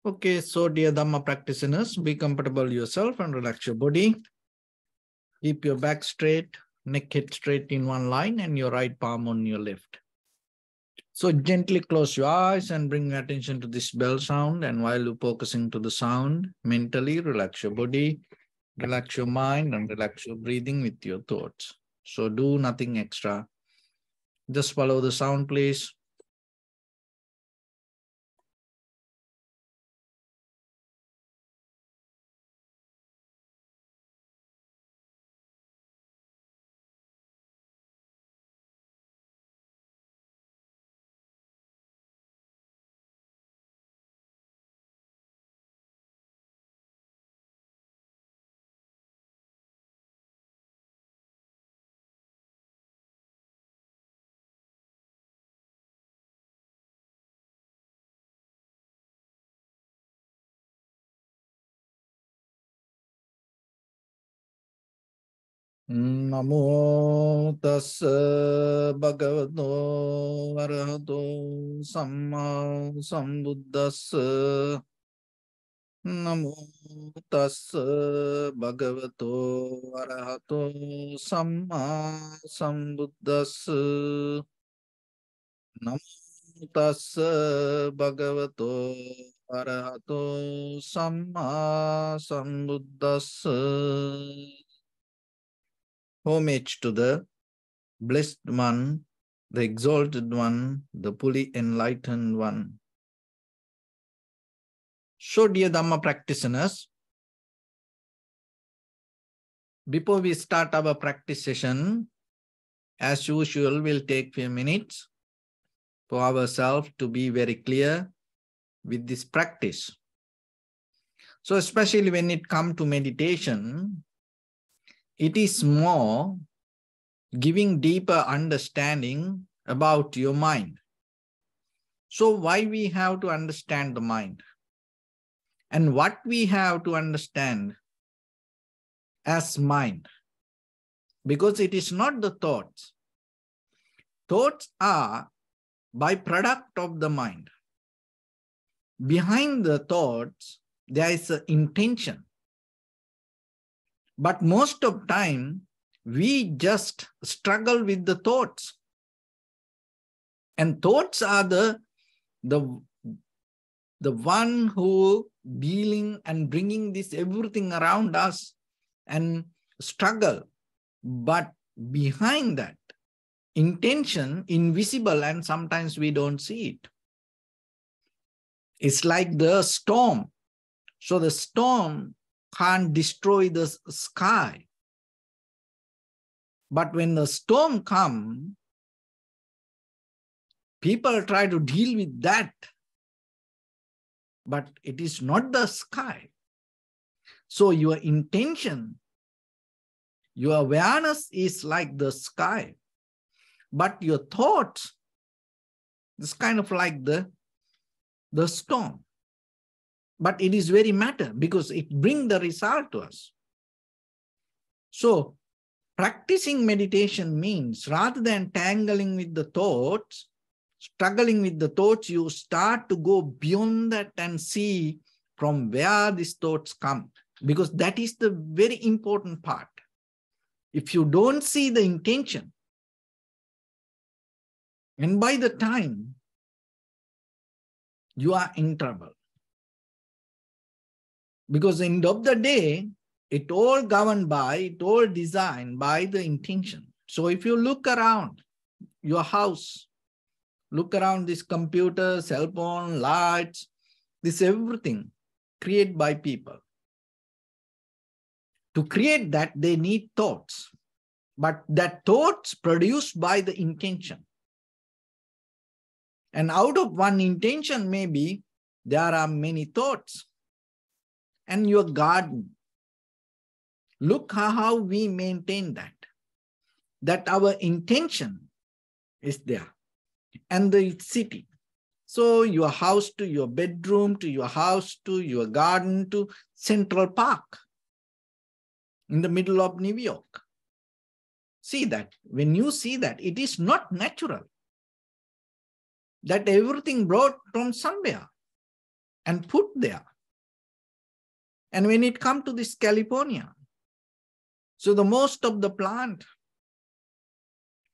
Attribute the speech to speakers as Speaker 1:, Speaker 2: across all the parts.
Speaker 1: Okay, so dear Dharma practitioners, be comfortable yourself and relax your body. Keep your back straight, neck head straight in one line, and your right palm on your left. So gently close your eyes and bring your attention to this bell sound. And while you're focusing to the sound, mentally relax your body, relax your mind, and relax your breathing with your thoughts. So do nothing extra. Just follow the sound, please. Namo tassa bhagavato arahato samma sambuddhassa. Namo tassa bhagavato arahato samma sambuddhassa. Namo tassa bhagavato arahato samma sambuddhassa. Homage to the Blessed One, the Exalted One, the fully enlightened One. So, dear Dhamma practitioners, before we start our practice session, as usual, we'll take few minutes for ourselves to be very clear with this practice. So, especially when it comes to meditation, it is more giving deeper understanding about your mind. So, why we have to understand the mind? And what we have to understand as mind? Because it is not the thoughts. Thoughts are byproduct of the mind. Behind the thoughts, there is an intention. But most of time, we just struggle with the thoughts. And thoughts are the one who dealing and bringing this everything around us and struggle. But behind that, intention, invisible, and sometimes we don't see it. It's like the storm. So the storm can't destroy the sky. But when the storm comes, people try to deal with that. But it is not the sky. So your intention, your awareness is like the sky. But your thoughts is kind of like the storm. But it is very matter because it brings the result to us. So practicing meditation means rather than tangling with the thoughts, struggling with the thoughts, you start to go beyond that and see from where these thoughts come. Because that is the very important part. If you don't see the intention, and by the time you are in trouble. Because end of the day, it all governed by, it all designed by the intention. So if you look around your house, look around this computer, cell phone, lights, this everything created by people. To create that, they need thoughts. But that thoughts produced by the intention. And out of one intention, maybe there are many thoughts. And your garden, look how we maintain that. That our intention is there. And the city. So your house to your bedroom, to your house, to your garden, to Central Park in the middle of New York. See that. When you see that, it is not natural. That everything brought from somewhere. and put there. And when it comes to this California, so the most of the plant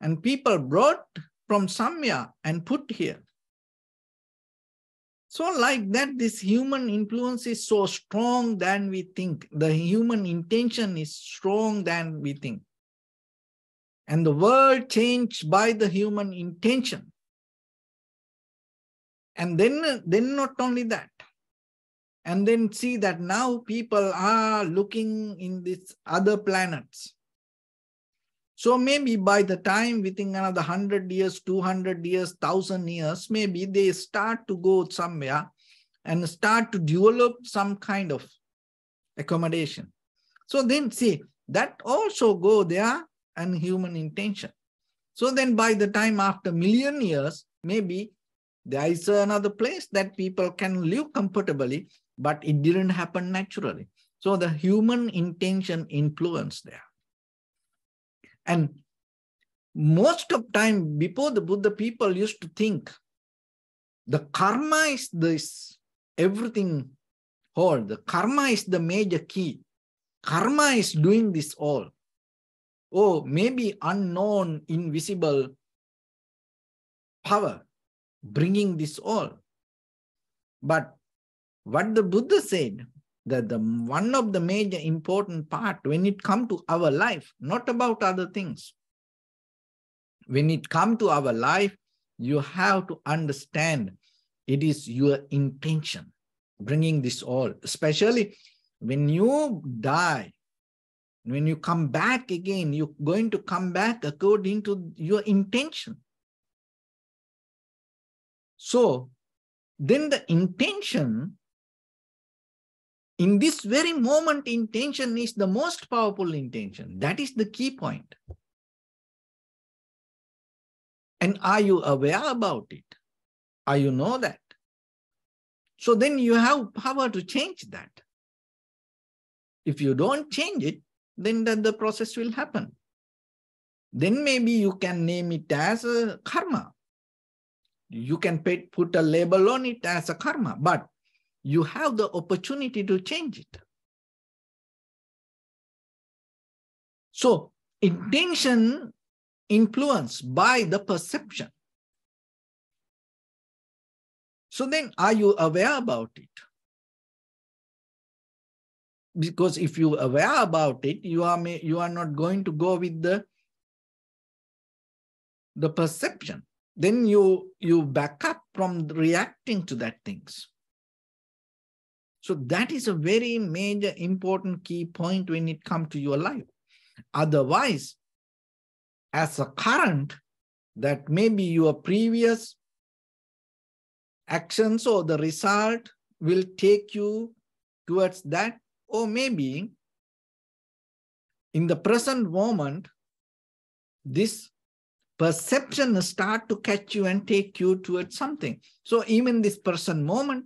Speaker 1: and people brought from somewhere and put here. So like that, this human influence is so strong than we think. The human intention is strong than we think. And the world changed by the human intention. And then not only that, and then see that now people are looking in these other planets. So maybe by the time within another 100 years, 200 years, 1,000 years, maybe they start to go somewhere and start to develop some kind of accommodation. So then see, that also go there and human intention. So then by the time after million years, maybe there is another place that people can live comfortably, but it didn't happen naturally. So the human intention influenced there. And most of time before the Buddha, people used to think the karma is this everything whole. The karma is the major key. Karma is doing this all. Oh, maybe unknown, invisible power bringing this all. But what the Buddha said, that the one of the major important part when it comes to our life, not about other things. When it comes to our life, you have to understand it is your intention bringing this all, especially when you die, when you come back again, you're going to come back according to your intention. So then the intention, in this very moment, intention is the most powerful intention. That is the key point. And are you aware about it? Are you know that? So then you have power to change that. If you don't change it, then the process will happen. Then maybe you can name it as a karma. You can put a label on it as a karma, but you have the opportunity to change it. So intention influenced by the perception. So then are you aware about it? Because if you are aware about it, you are not going to go with the perception. Then you back up from reacting to that things. So that is a very major important key point when it comes to your life. Otherwise, as a current, that maybe your previous actions or the result will take you towards that, or maybe in the present moment, this perception start to catch you and take you towards something. So even this present moment,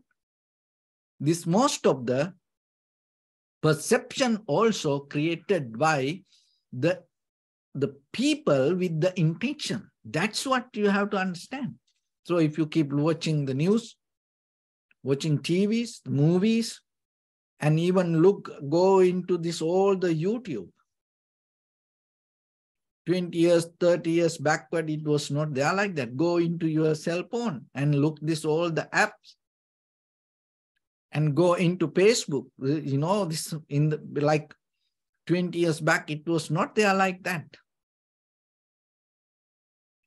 Speaker 1: this most of the perception also created by the people with the intention. That's what you have to understand. So if you keep watching the news, watching TVs, movies, and even go into this all the YouTube. 20 years, 30 years backward, it was not there like that. Go into your cell phone and look this all the apps. And go into Facebook. You know, this in the like 20 years back, it was not there like that.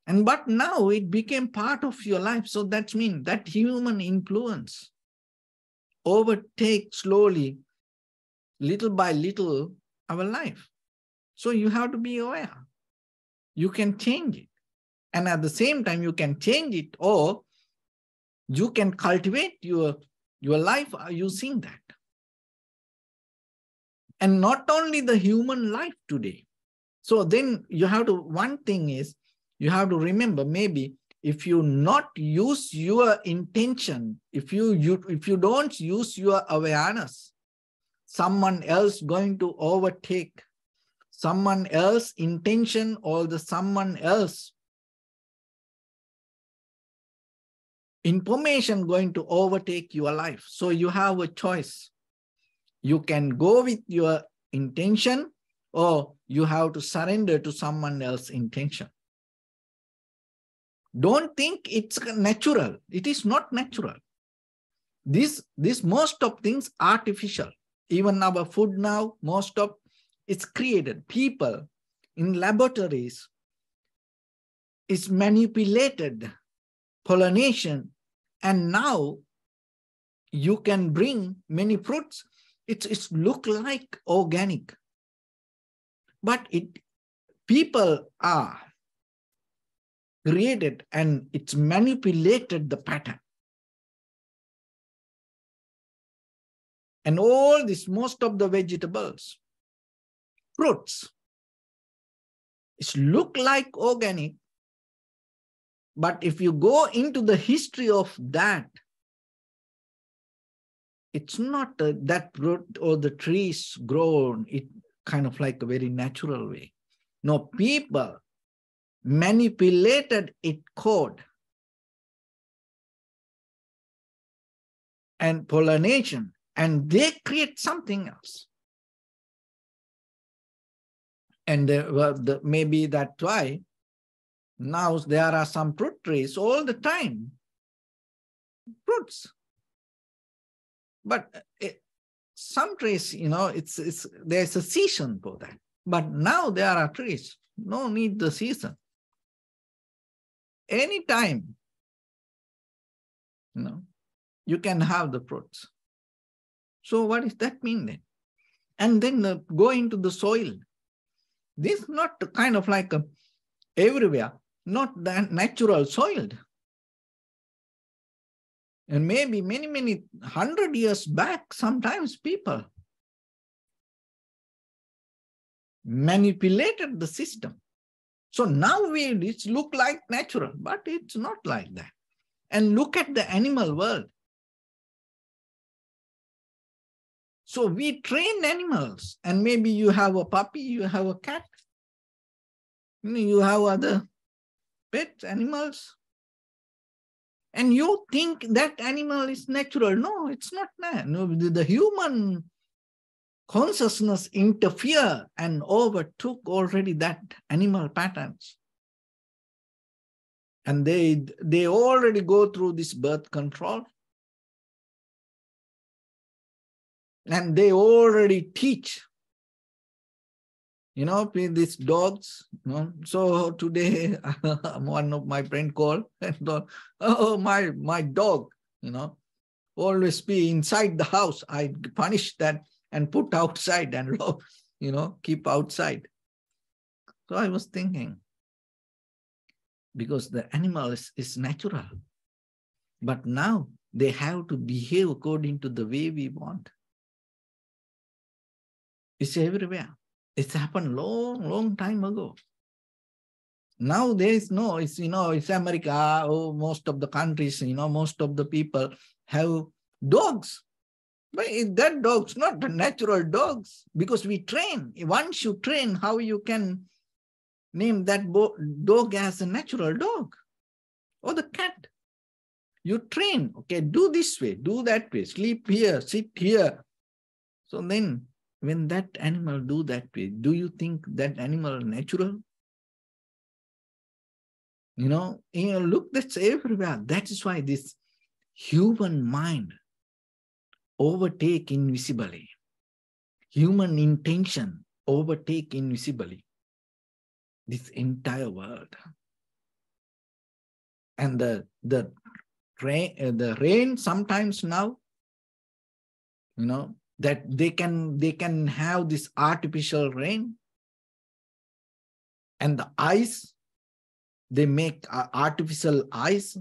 Speaker 1: But now it became part of your life. So that means that human influence overtakes slowly, little by little, our life. So you have to be aware. You can change it. And at the same time, you can change it, or you can cultivate your life using that. And not only the human life today. So then you have to, one thing is, you have to remember, maybe if you not use your intention, if you don't use your awareness, someone else going to overtake someone else intention, or the someone else information going to overtake your life. So you have a choice. You can go with your intention, or you have to surrender to someone else's intention. Don't think it's natural. It is not natural. This most of things artificial. Even our food now, most of it's created. People in laboratories is manipulated, pollination, and now you can bring many fruits. It's look like organic, but people are created and it's manipulated the pattern. And all this, most of the vegetables, fruits, it look like organic, but if you go into the history of that, it's not that fruit or the trees grown, it kind of like a very natural way. No, people manipulated it code and pollination, and they create something else. And maybe that's why now there are some fruit trees all the time, fruits. But some trees, there's a season for that. But now there are trees, no need the season. Anytime, you can have the fruits. So what does that mean then? And then go into the soil. This is not kind of like everywhere, not that natural soil. And maybe many 100 years back, sometimes people manipulated the system. So now it look like natural, but it's not like that. And look at the animal world. So we train animals, and maybe you have a puppy, you have a cat, you have other pet animals. And you think that animal is natural. No, it's not. No, the human consciousness interfere and overtook already that animal patterns. And they already go through this birth control. And they already teach, these dogs. So today, one of my friend called and thought, oh, my dog, always be inside the house. I punish that and put outside and, keep outside. So I was thinking, because the animal is natural, but now they have to behave according to the way we want. It's everywhere. It's happened long time ago. Now there is no, it's America, most of the countries, most of the people have dogs. But that dog's not the natural dogs, because we train. Once you train, how you can name that dog as a natural dog? Or the cat. You train, okay, do this way, do that way, sleep here, sit here. So then, when that animal do that way, do you think that animal natural? Look, that's everywhere. That is why this human mind overtake invisibly. Human intention overtake invisibly this entire world. And the rain sometimes now, that they can have this artificial rain. And the ice, they make artificial ice.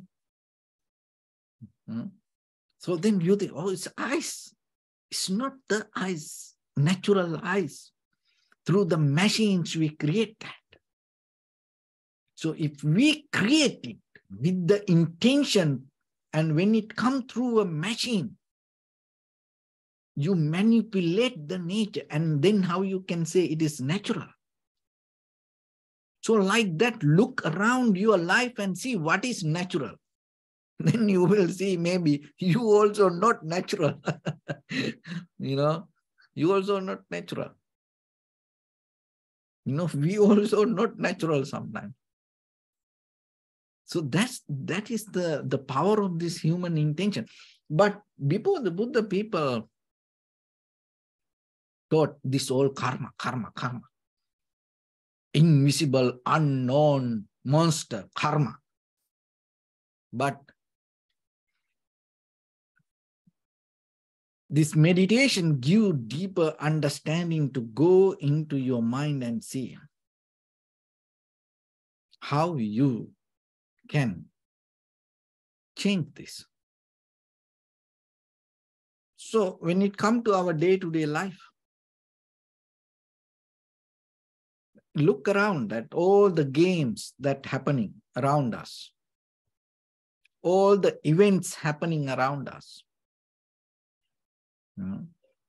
Speaker 1: So then you think, oh, it's ice. It's not the ice, natural ice. Through the machines, we create that. So if we create it with the intention, and when it comes through a machine, you manipulate the nature, and then how you can say it is natural? So like that, look around your life and see what is natural. then you will see maybe you also not natural. You also not natural. We also not natural sometimes. So that is the power of this human intention. But before the Buddha, people thought this all karma, invisible, unknown monster, karma. But this meditation gives deeper understanding to go into your mind and see how you can change this. So when it comes to our day-to-day life, look around at all the games that happening around us, all the events happening around us.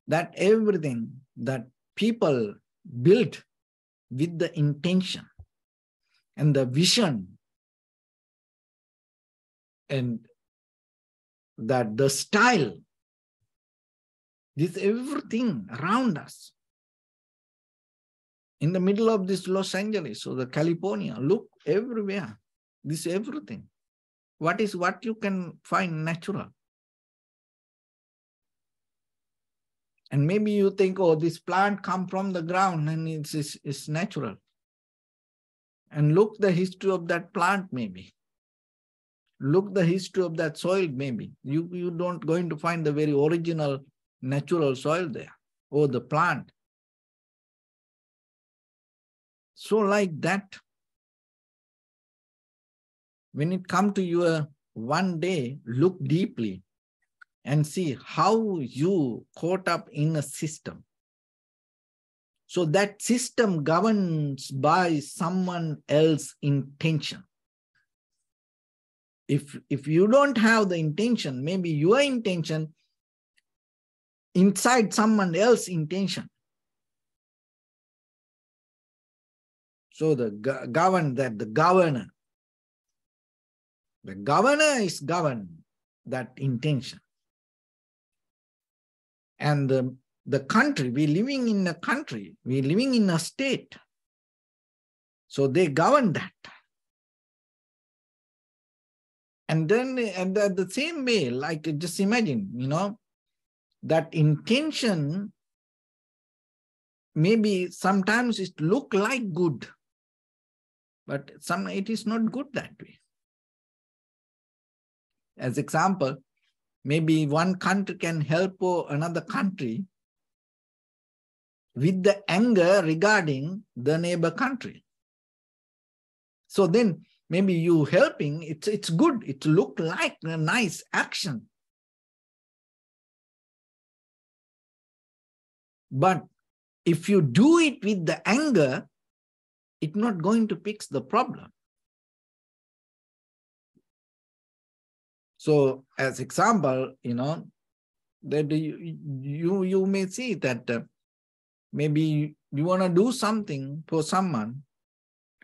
Speaker 1: That everything that people built with the intention and the vision, and that the style, this everything around us. In the middle of this Los Angeles or the California, look everywhere, this everything. What you can find natural? And maybe you think, oh, this plant come from the ground and it's natural. And look the history of that plant maybe. Look the history of that soil maybe. You don't going to find the very original natural soil there, or the plant. So like that, when it comes to your one day, look deeply and see how you caught up in a system. So that system governs by someone else's intention. If you don't have the intention, maybe your intention inside someone else's intention. So the governor is governed that intention. And the country, we're living in a country, we're living in a state. So they govern that. And then and the same way, like just imagine, that intention, maybe sometimes it look like good, but it is not good that way. As example, maybe one country can help another country with the anger regarding the neighbor country. So then maybe you helping, it's good, it look like a nice action. But if you do it with the anger, it's not going to fix the problem. So as example, that you may see that maybe you want to do something for someone,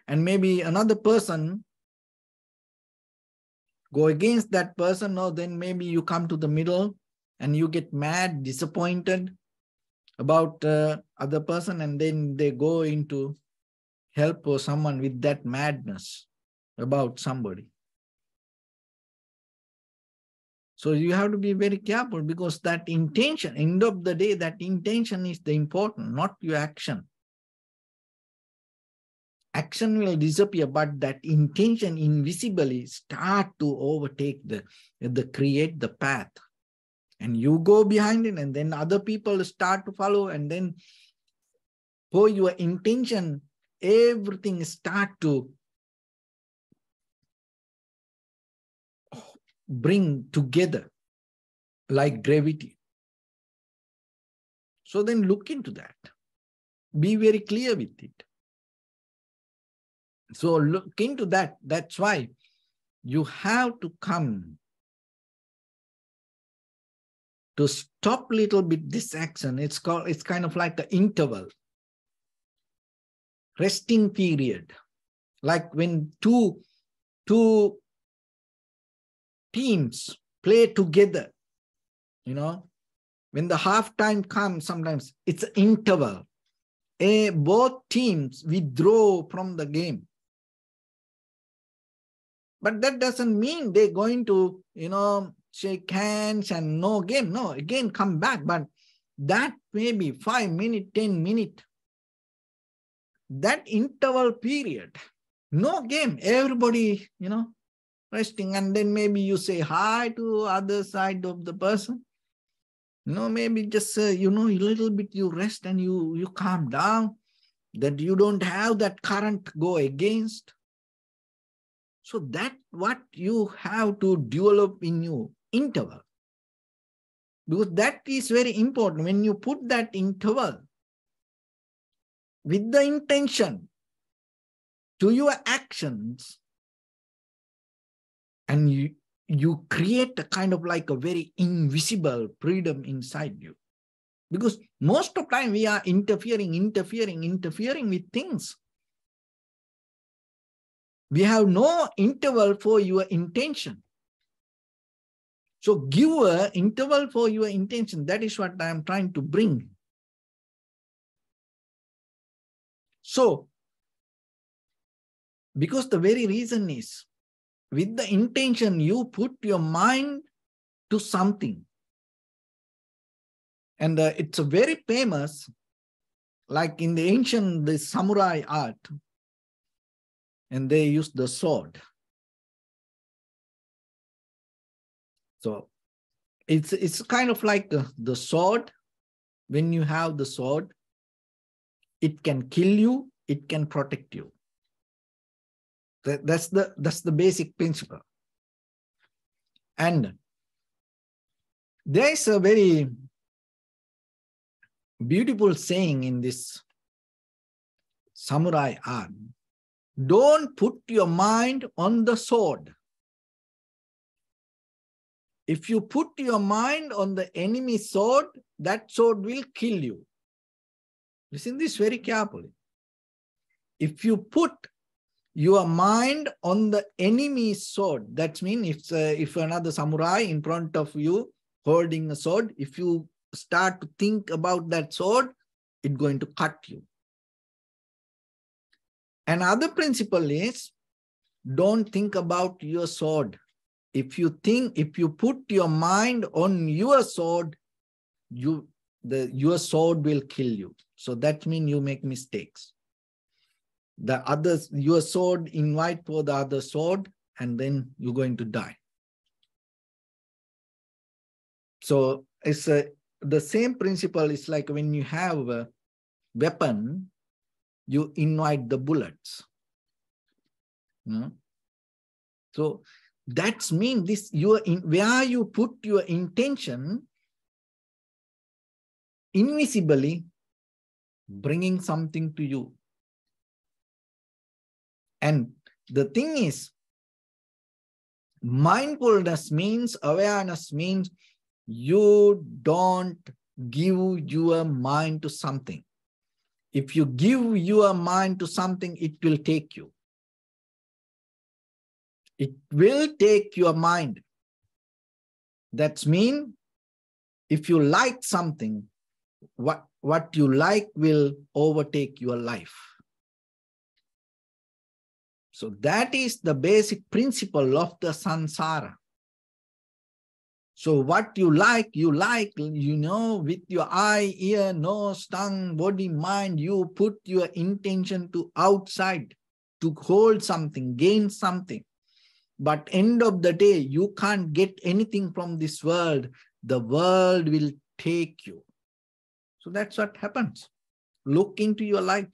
Speaker 1: and maybe another person go against that person, or then maybe you come to the middle and you get mad, disappointed about other person, and then they go into help for someone with that madness about somebody. So you have to be very careful, because that intention, end of the day, that intention is the important, not your action. Action will disappear, but that intention invisibly start to overtake create the path. And you go behind it, and then other people start to follow, and then for your intention, everything start to bring together like gravity. So then look into that. Be very clear with it. So look into that. That's why you have to come to stop a little bit this action. It's kind of like an interval, resting period. Like when two teams play together, when the halftime comes, sometimes it's an interval. Both teams withdraw from the game. But that doesn't mean they're going to, shake hands and no game. No, again, come back. But that may be 5 minutes, 10 minutes. That interval period, no game, everybody, resting. And then maybe you say hi to other side of the person. Maybe just, a little bit you rest and you calm down, that you don't have that current go against. So that's what you have to develop in your interval. Because that is very important. When you put that interval with the intention to your actions, and you create a kind of like a very invisible freedom inside you. Because most of the time we are interfering with things. We have no interval for your intention. So give an interval for your intention. That is what I am trying to bring. So, because the very reason is, with the intention, you put your mind to something. And it's a very famous, like in the ancient, the samurai art, and they use the sword. So it's kind of like the sword. When you have the sword, it can kill you, it can protect you. That's the basic principle. And there is a very beautiful saying in this samurai art. Don't put your mind on the sword. If you put your mind on the enemy's sword, that sword will kill you. Listen this very carefully. If you put your mind on the enemy's sword, that means if another samurai in front of you holding a sword, if you start to think about that sword, it's going to cut you. Another principle is, don't think about your sword. If you put your mind on your sword, your sword will kill you. So that means you make mistakes. Your sword invite for the other sword, and then you're going to die. So it's the same principle is like when you have a weapon, you invite the bullets. So that means where you put your intention, invisibly bringing something to you. And the thing is, mindfulness means, awareness means, you don't give your mind to something. If you give your mind to something, it will take you. It will take your mind. That means if you like something, what you like will overtake your life. So that is the basic principle of the samsara. So what you like, with your eye, ear, nose, tongue, body, mind, you put your intention to outside, to hold something, gain something. But end of the day, you can't get anything from this world. The world will take you. So that's what happens. Look into your life.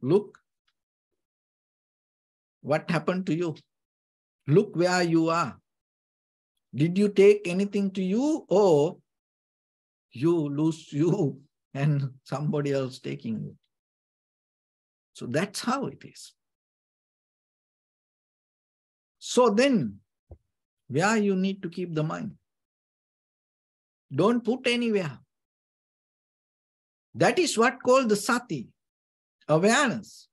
Speaker 1: Look what happened to you. Look where you are. Did you take anything to you, or you lose you and somebody else taking you? So that's how it is. So then, where you need to keep the mind? Don't put anywhere. That is what called the sati, awareness.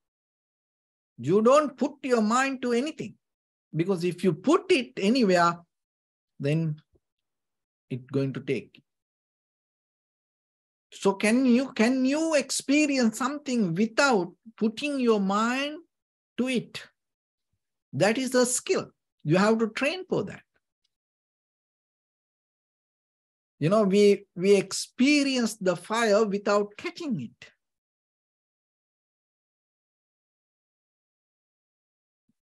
Speaker 1: You don't put your mind to anything. Because if you put it anywhere, then it's going to take. So can you experience something without putting your mind to it? That is a skill. You have to train for that. You know, we experience the fire without catching it.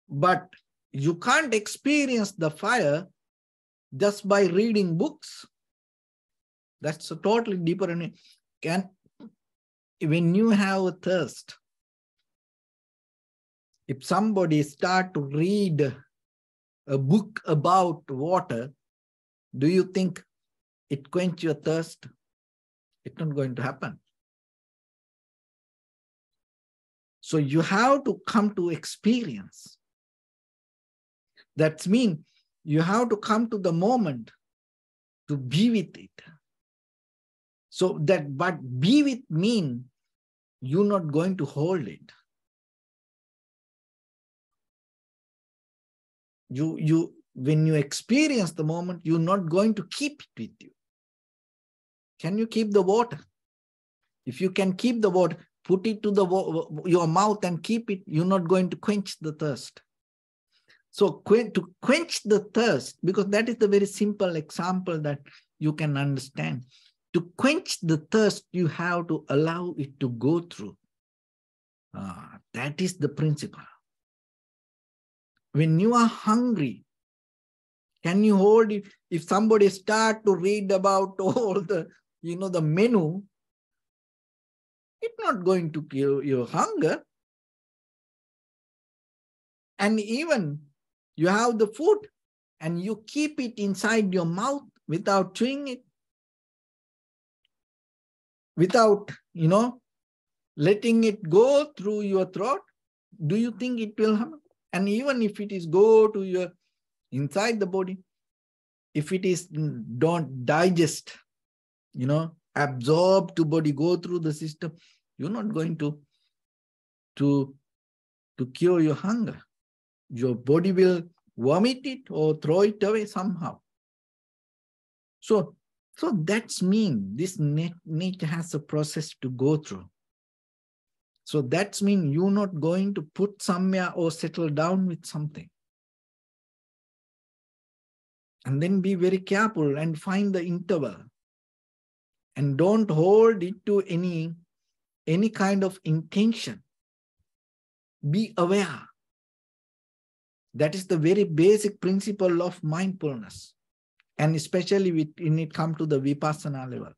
Speaker 1: But you can't experience the fire just by reading books. That's a totally different. When you have a thirst, if somebody start to read a book about water, do you think it quench your thirst? It's not going to happen. So you have to come to experience. That means you have to come to the moment to be with it. So that, but be with mean you're not going to hold it. When you experience the moment, you're not going to keep it with you. Can you keep the water? If you can keep the water, put it to your mouth and keep it, you're not going to quench the thirst. So to quench the thirst, because that is the very simple example that you can understand. To quench the thirst, you have to allow it to go through. That is the principle. When you are hungry, can you hold it? If somebody start to read about all the, the menu, it's not going to kill your hunger. And even you have the food and you keep it inside your mouth without chewing it, without, letting it go through your throat, do you think it will happen? And even if it is go to your inside the body, if it is don't digest, absorb to body, go through the system, you're not going to cure your hunger. Your body will vomit it or throw it away somehow. So that's mean this nature has a process to go through. So that's mean you're not going to put somewhere or settle down with something. And then be very careful and find the interval. And don't hold it to any kind of intention. Be aware. That is the very basic principle of mindfulness. And especially when it comes to the vipassana level.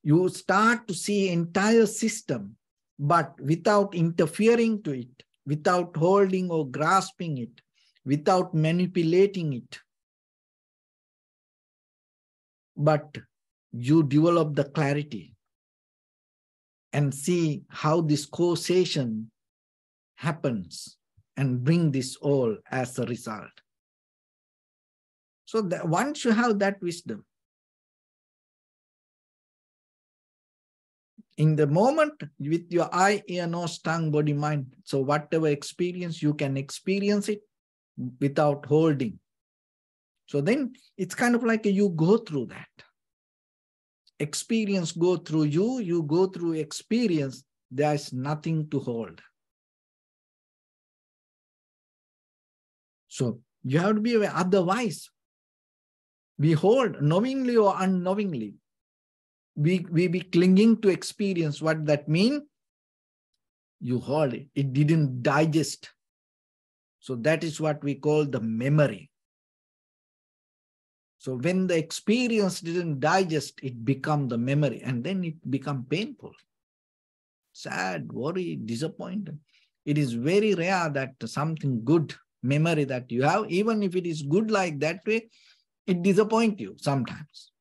Speaker 1: You start to see entire system, but without interfering to it, without holding or grasping it, without manipulating it. But you develop the clarity and see how this causation happens and bring this all as a result. So that once you have that wisdom, in the moment with your eye, ear, nose, tongue, body, mind, so whatever experience, you can experience it without holding. So then it's kind of like you go through that. Experience go through you, you go through experience, there's nothing to hold. So you have to be aware, otherwise we hold knowingly or unknowingly. We be clinging to experience. What that means? You hold it. It didn't digest. So that is what we call the memory. So when the experience didn't digest, it become the memory, and then it become painful. Sad, worried, disappointed. It is very rare that something good memory that you have, even if it is good like that way, it disappoints you sometimes,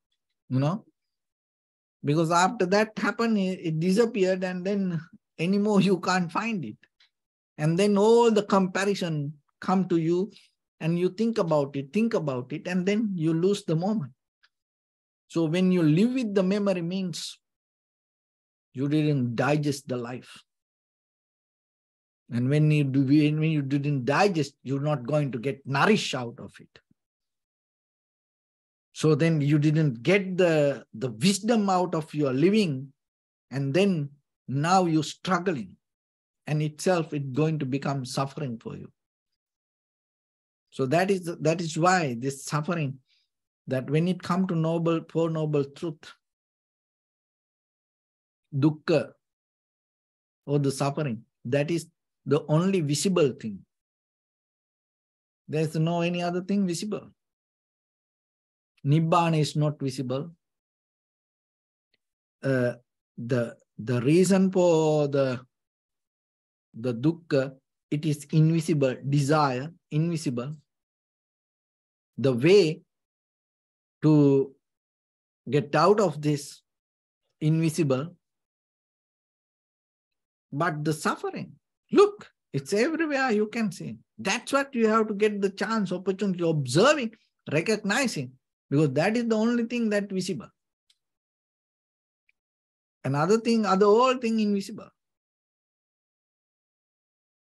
Speaker 1: because after that happened, it disappeared, and then anymore you can't find it. And then all the comparison come to you, and you think about it, and then you lose the moment. So when you live with the memory means you didn't digest the life. And when you didn't digest, you're not going to get nourished out of it. So then you didn't get the wisdom out of your living, and then now you're struggling, and itself it's going to become suffering for you. So that is why this suffering, that when it comes to Four Noble Truth, dukkha, or the suffering, that is the only visible thing. There's no any other thing visible. Nibbana is not visible. The reason for the dukkha, it is invisible. Desire, invisible. The way to get out of this, invisible. But the suffering, look, it's everywhere you can see. That's what you have to get the chance, opportunity, observing, recognizing, because that is the only thing that visible. Another thing, whole thing invisible.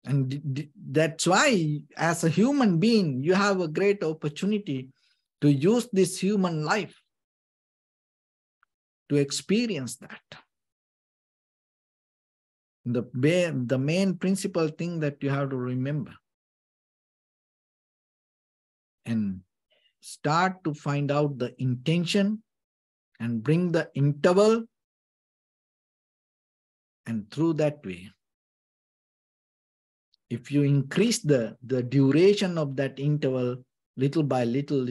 Speaker 1: And that's why, as a human being, you have a great opportunity to use this human life to experience that. The main principal thing that you have to remember. And start to find out the intention and bring the interval, and through that way, if you increase the duration of that interval little by little,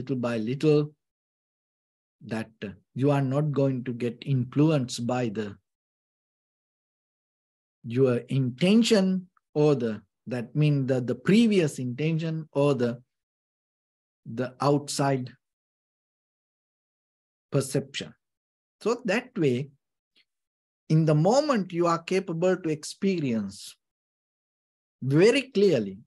Speaker 1: that you are not going to get influenced by your intention, or that means the previous intention, or the outside perception. So that way, in the moment, you are capable to experience very clearly.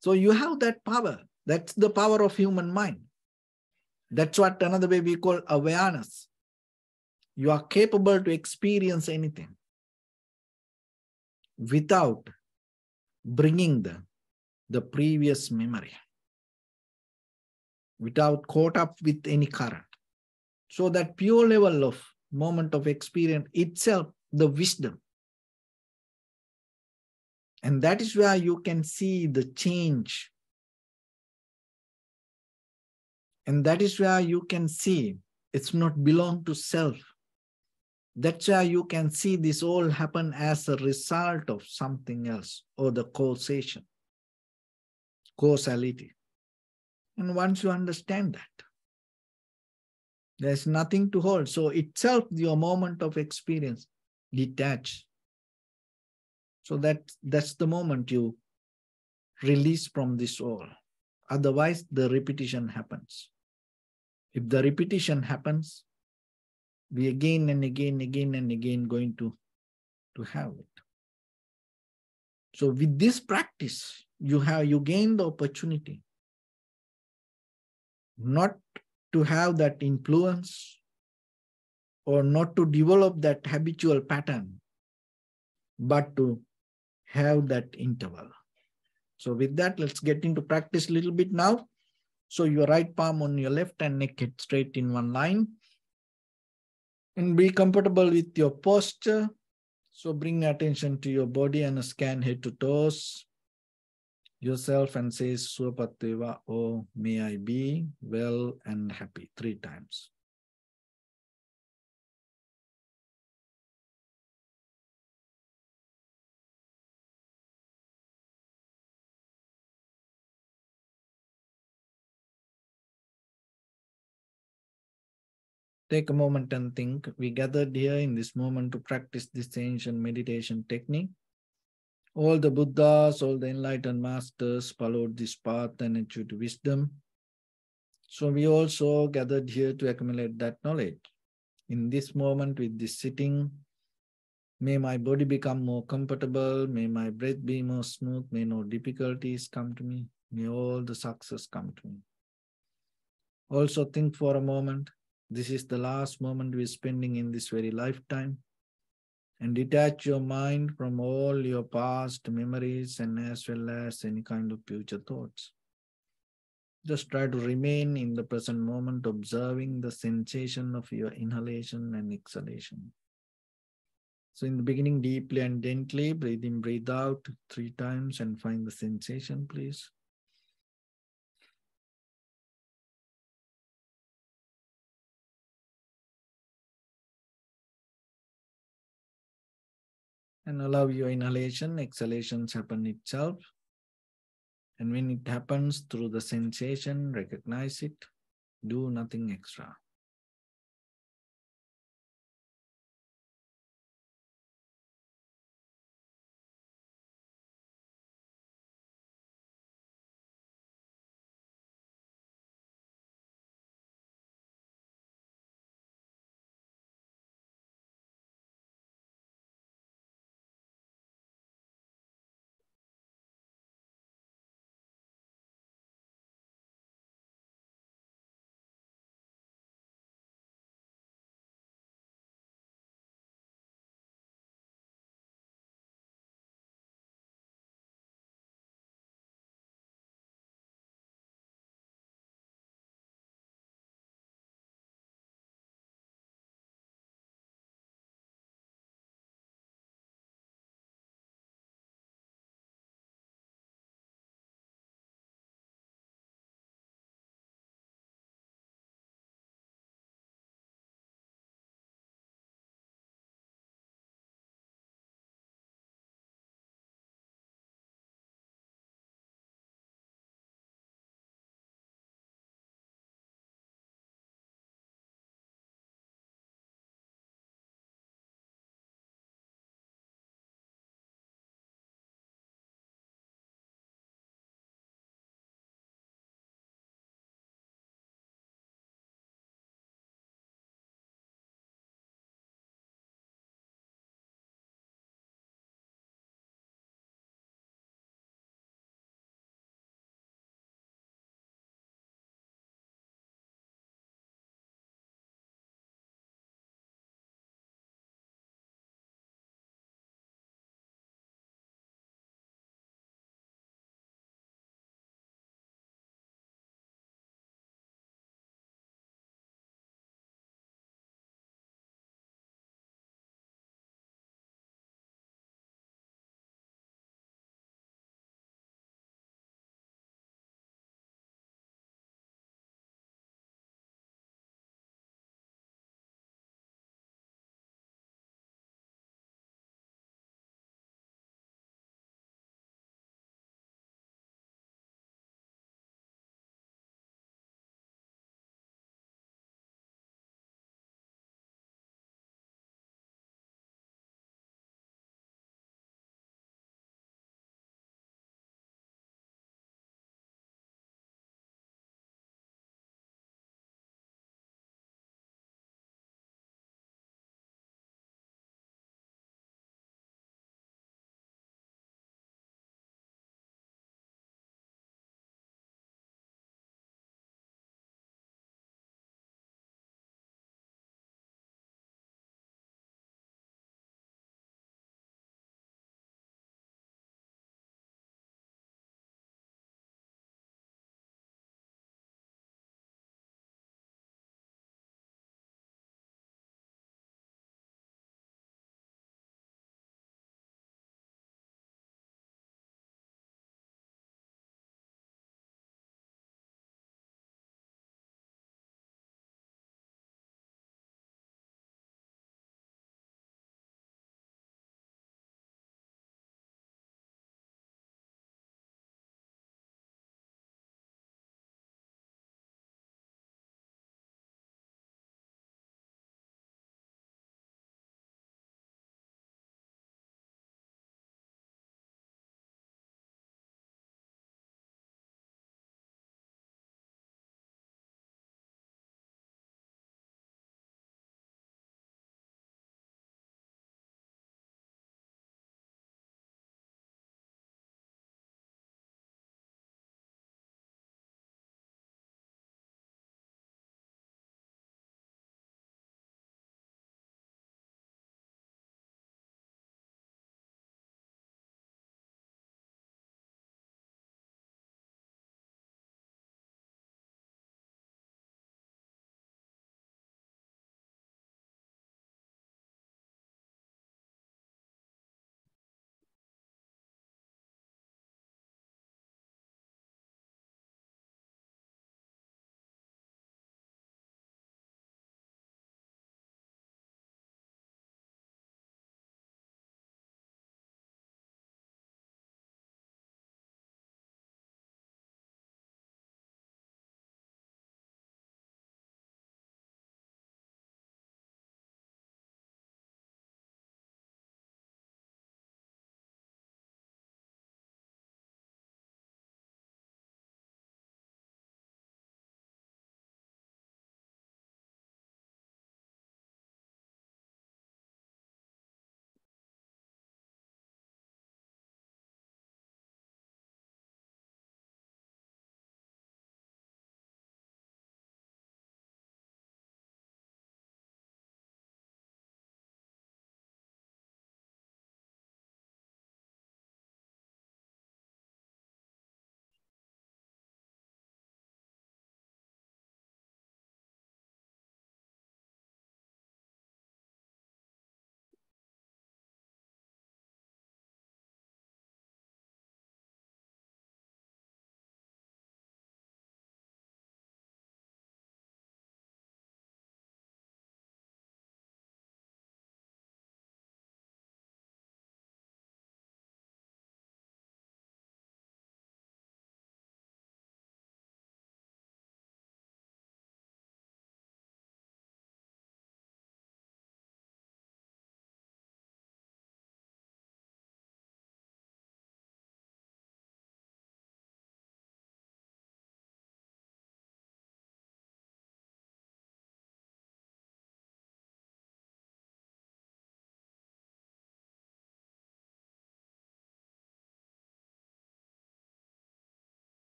Speaker 1: So you have that power. That's the power of human mind. That's what another way we call awareness. You are capable to experience anything without bringing the previous memory, without caught up with any current. So that pure level of moment of experience itself, the wisdom. And that is where you can see the change. And that is where you can see it's not belong to self. That's why you can see this all happen as a result of something else, or the causation, causality. And once you understand that, there's nothing to hold. So itself, your moment of experience, detach. So that's the moment you release from this all. Otherwise, the repetition happens. If the repetition happens, we again and again going to have it. So with this practice, you gain the opportunity not to have that influence, or not to develop that habitual pattern, but to have that interval. So with that, let's get into practice a little bit now. So your right palm on your left and neck head straight in one line. And be comfortable with your posture. So bring attention to your body and scan head to toes yourself and say Swapatteva, or may I be well and happy 3 times. Take a moment and think. We gathered here in this moment to practice this ancient meditation technique. All the Buddhas, all the enlightened masters followed this path and achieved wisdom. So we also gathered here to accumulate that knowledge. In this moment, with this sitting, may my body become more comfortable. May my breath be more smooth. May no difficulties come to me. May all the success come to me. Also think for a moment. This is the last moment we're spending in this very lifetime. And detach your mind from all your past memories and as well as any kind of future thoughts. Just try to remain in the present moment, observing the sensation of your inhalation and exhalation. So in the beginning, deeply and gently, breathe in, breathe out 3 times and find the sensation, please. And allow your inhalation, exhalations happen itself. And when it happens through the sensation, recognize it. Do nothing extra.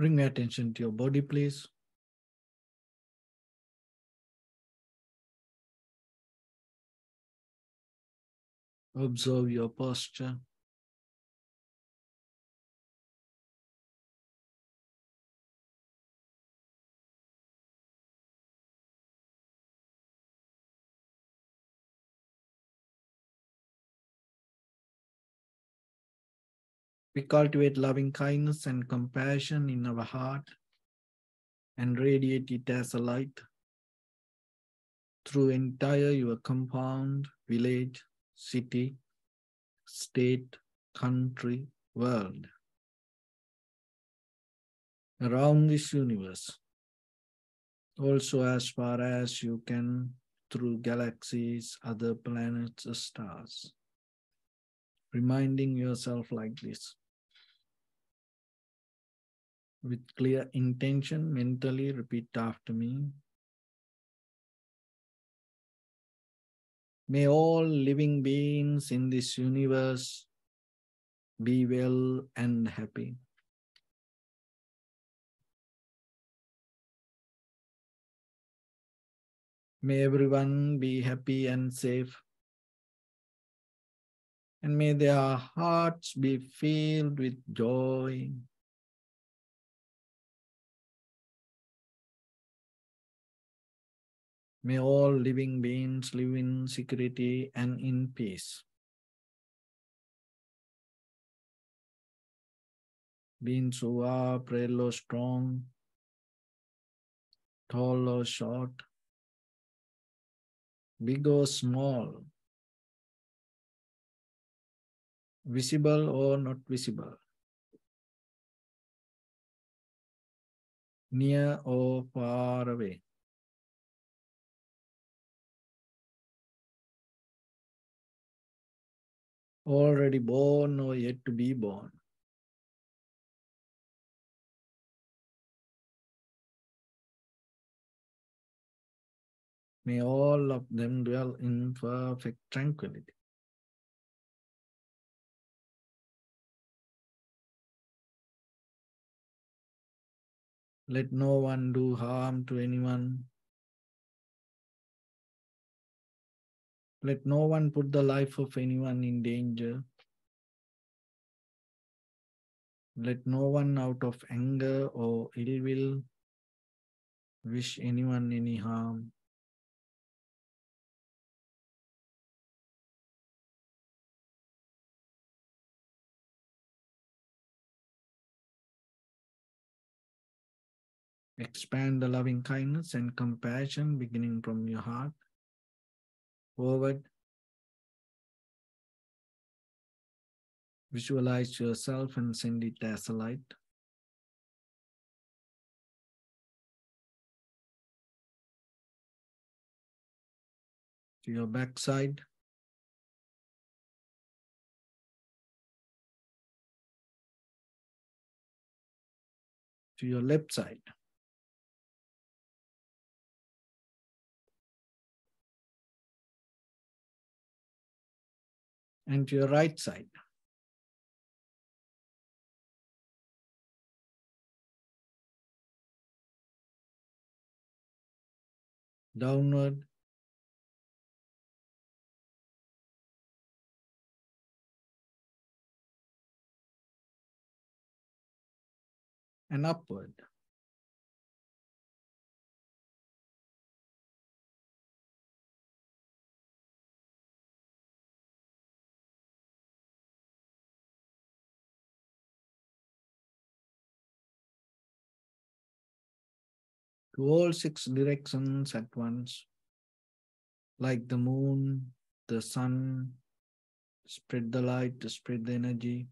Speaker 1: Bring your attention to your body, please. Observe your posture. We cultivate loving kindness and compassion in our heart and radiate it as a light through entire your compound, village, city, state, country, world, around this universe. Also as far as you can through galaxies, other planets, stars. Reminding yourself like this. With clear intention, mentally repeat after me. May all living beings in this universe be well and happy. May everyone be happy and safe. And may their hearts be filled with joy. May all living beings live in security and in peace. Beings who are frail or strong, tall or short, big or small, visible or not visible, near or far away. Already born or yet to be born. May all of them dwell in perfect tranquility. Let no one do harm to anyone. Let no one put the life of anyone in danger. Let no one out of anger or ill will wish anyone any harm. Expand the loving kindness and compassion beginning from your heart forward. Visualize yourself and send it as a light. To your backside. To your left side. And to your right side. Downward. And upward. To all 6 directions at once. Like the moon, the sun, spread the light, spread the energy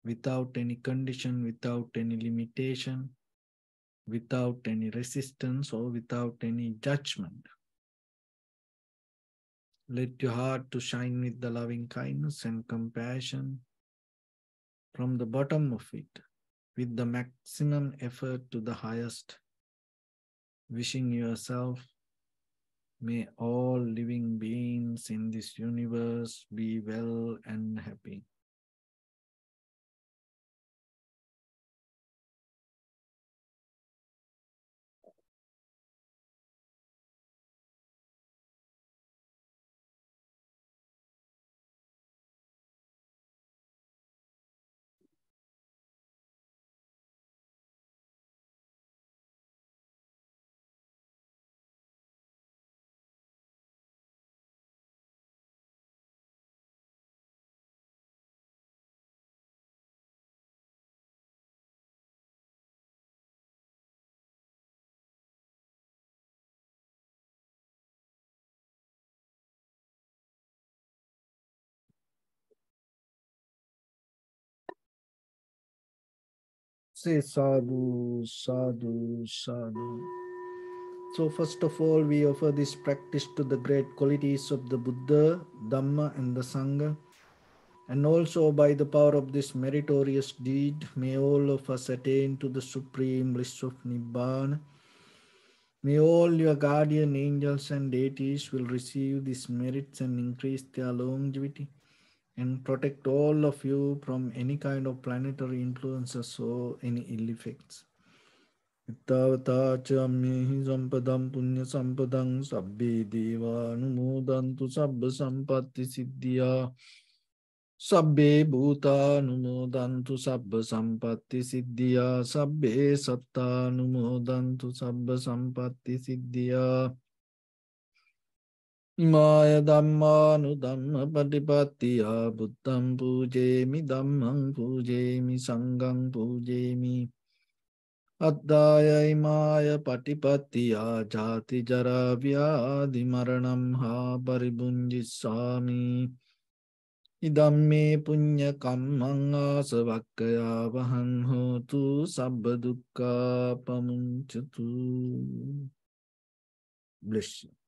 Speaker 1: without any condition, without any limitation, without any resistance or without any judgment. Let your heart to shine with the loving kindness and compassion from the bottom of it with the maximum effort to the highest, wishing yourself, may all living beings in this universe be well and happy. Say sadhu, sadhu, sadhu. So first of all, we offer this practice to the great qualities of the Buddha, Dhamma and the Sangha. And also by the power of this meritorious deed, may all of us attain to the supreme bliss of Nibbana. May all your guardian angels and deities will receive these merits and increase their longevity and protect all of you from any kind of planetary influences or any ill effects. Ittavata chamyehi sampadam punya sampadam sabbe deva anumodantu sabba sampatti siddhya sabbe bhuta anumodantu sabba sampatti siddhya sabbe satta anumodantu sabba sampatti siddhya Imaya dhammanu dhamma patipattiya buddham pujemi dhammam pujemi sangham pujemi Addaya imaya patipattiya jati jara vyadhi maranam ha paribunjisami Idamme punya kammang asavakkaya vahang hotu sabba dukkha pamuncatu. Bless you.